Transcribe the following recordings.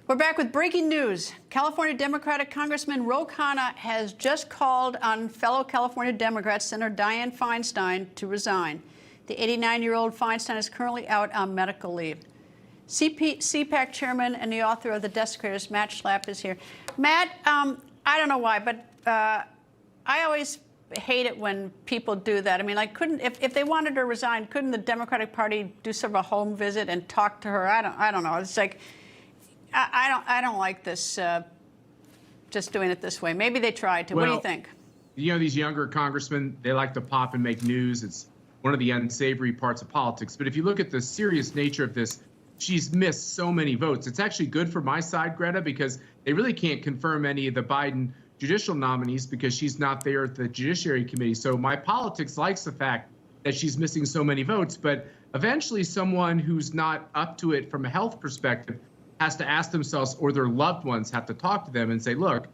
We're back with breaking news. California Democratic Congressman Ro Khanna has just called on fellow California Democrats, Senator Dianne Feinstein, to resign. The 89-year-old Feinstein is currently out on medical leave. CPAC chairman and the author of The Desecrators, Matt Schlapp, is here. Matt, I don't know why, but I always hate it when people do that. I mean, like, if they wanted to resign, couldn't the Democratic Party do sort of a home visit and talk to her? I don't know. It's like, I don't like this, just doing it this way. Maybe they tried to. Well, what do you think? You know, these younger congressmen, they like to pop and make news. It's one of the unsavory parts of politics. But if you look at the serious nature of this, she's missed so many votes. It's actually good for my side, Greta, because they really can't confirm any of the Biden judicial nominees because she's not there at the Judiciary Committee. So my politics likes the fact that she's missing so many votes. But eventually someone who's not up to it from a health perspective has to ask themselves, or their loved ones have to talk to them and say, look,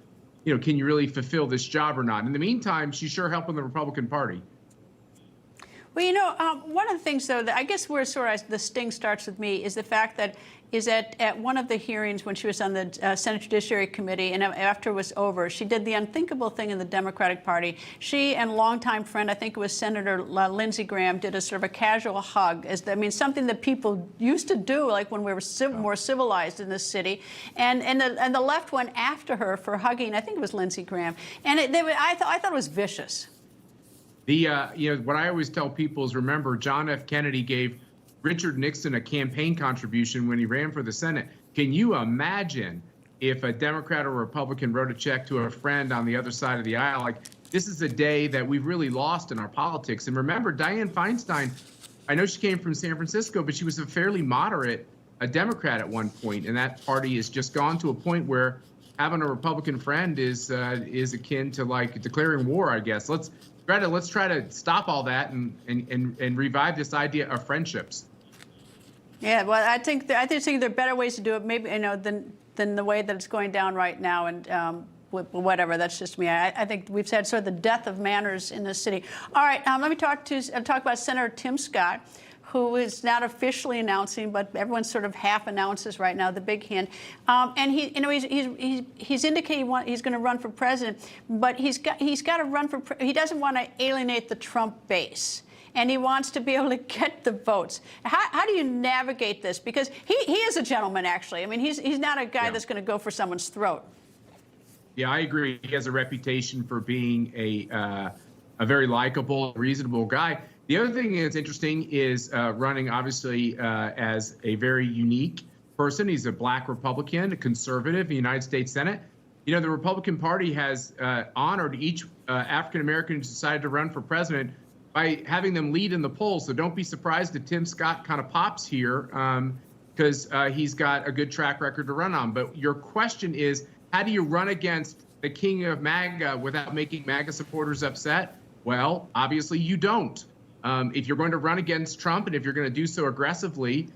you know, can you really fulfill this job or not? In the meantime, she's sure helping the Republican Party. Well, you know, one of the things, though, that I guess where sort of the sting starts with me is the fact that at one of the hearings when she was on the Senate Judiciary Committee, and after it was over, she did the unthinkable thing in the Democratic Party. She and longtime friend, I think it was Senator Lindsey Graham, did a sort of a casual hug. I mean, something that people used to do, like when we were more civilized in this city. And the left went after her for hugging, I think it was Lindsey Graham. And I thought it was vicious. You know, what I always tell people is, remember, John F. Kennedy gave Richard Nixon a campaign contribution when he ran for the Senate. Can you imagine if a Democrat or Republican wrote a check to a friend on the other side of the aisle? Like, this is a day that we've really lost in our politics. And remember, Dianne Feinstein, I know she came from San Francisco, but she was a fairly moderate Democrat at one point, and that party has just gone to a point where having a Republican friend is akin to like declaring war, I guess. Greta, let's try to stop all that and revive this idea of friendships. Yeah, well, I think there are better ways to do it, maybe, you know, than the way that it's going down right now. And whatever, that's just me. I think we've had sort of the death of manners in this city. All right, let me talk about Senator Tim Scott, who is not officially announcing, but everyone sort of half announces right now, the big hand. And he, you know, he's indicating he's going to run for president, but he's got to run for. He doesn't want to alienate the Trump base, and he wants to be able to get the votes. How do you navigate this? Because he is a gentleman, actually. I mean, he's not a guy that's going to go for someone's throat. Yeah, I agree. He has a reputation for being a very likable, reasonable guy. The other thing that's interesting is running, obviously, as a very unique person. He's a black Republican, a conservative in the United States Senate. You know, the Republican Party has honored each African-American who decided to run for president by having them lead in the polls. So don't be surprised if Tim Scott kind of pops here because he's got a good track record to run on. But your question is, how do you run against the king of MAGA without making MAGA supporters upset? Well, obviously you don't. If you're going to run against Trump, and if you're going to do so aggressively,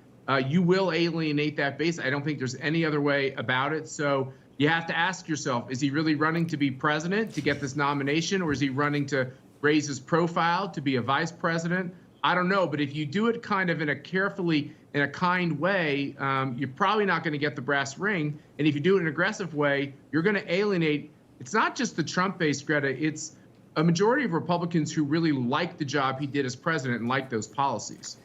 you will alienate that base. I don't think there's any other way about it. So you have to ask yourself, is he really running to be president to get this nomination, or is he running to raise his profile to be a vice president? I don't know. But if you do it kind of in a kind way, you're probably not going to get the brass ring. And if you do it in an aggressive way, you're going to alienate. It's not just the Trump base, Greta. It's a majority of Republicans who really like the job he did as president and like those policies.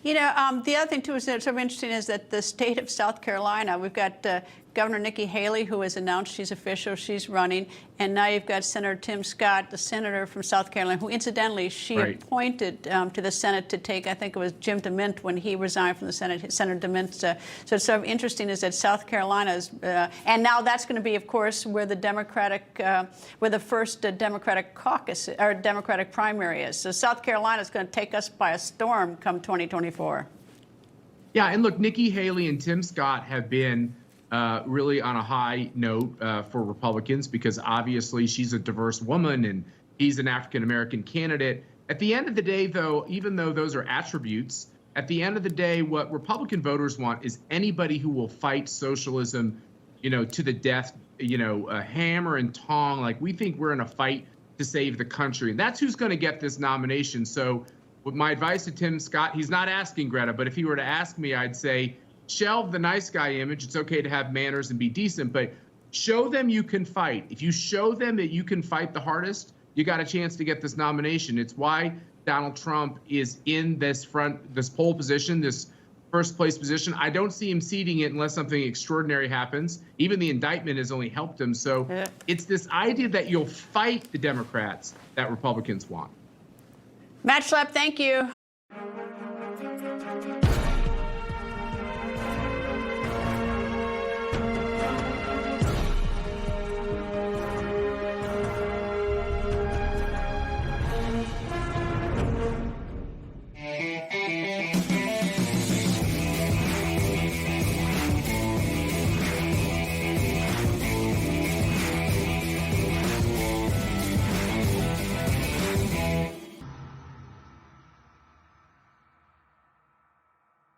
You know, the other thing, too, is that's sort of interesting is that the state of South Carolina, we've got Governor Nikki Haley, who has announced she's official, she's running, and now you've got Senator Tim Scott, the senator from South Carolina, who incidentally she appointed to the Senate to take, I think it was Jim DeMint when he resigned from the Senate, Senator DeMint. So it's sort of interesting is that South Carolina is, and now that's going to be, of course, where the where the first Democratic caucus or Democratic primary is. So South Carolina is going to take us by a storm come 2024. Yeah, and look, Nikki Haley and Tim Scott have been really on a high note for Republicans because obviously she's a diverse woman and he's an African-American candidate. At the end of the day, though, even though those are attributes, at the end of the day, what Republican voters want is anybody who will fight socialism, you know, to the death, you know, hammer and tong. Like, we think we're in a fight to save the country. And that's who's going to get this nomination. So with my advice to Tim Scott, he's not asking, Greta, but if he were to ask me, I'd say, shelve the nice guy image. It's okay to have manners and be decent, but show them you can fight. If you show them that you can fight the hardest, you got a chance to get this nomination. It's why Donald Trump is in this pole position, this first place position. I don't see him ceding it unless something extraordinary happens. Even the indictment has only helped him. So it's this idea that you'll fight the Democrats that Republicans want. Matt Schlapp, thank you.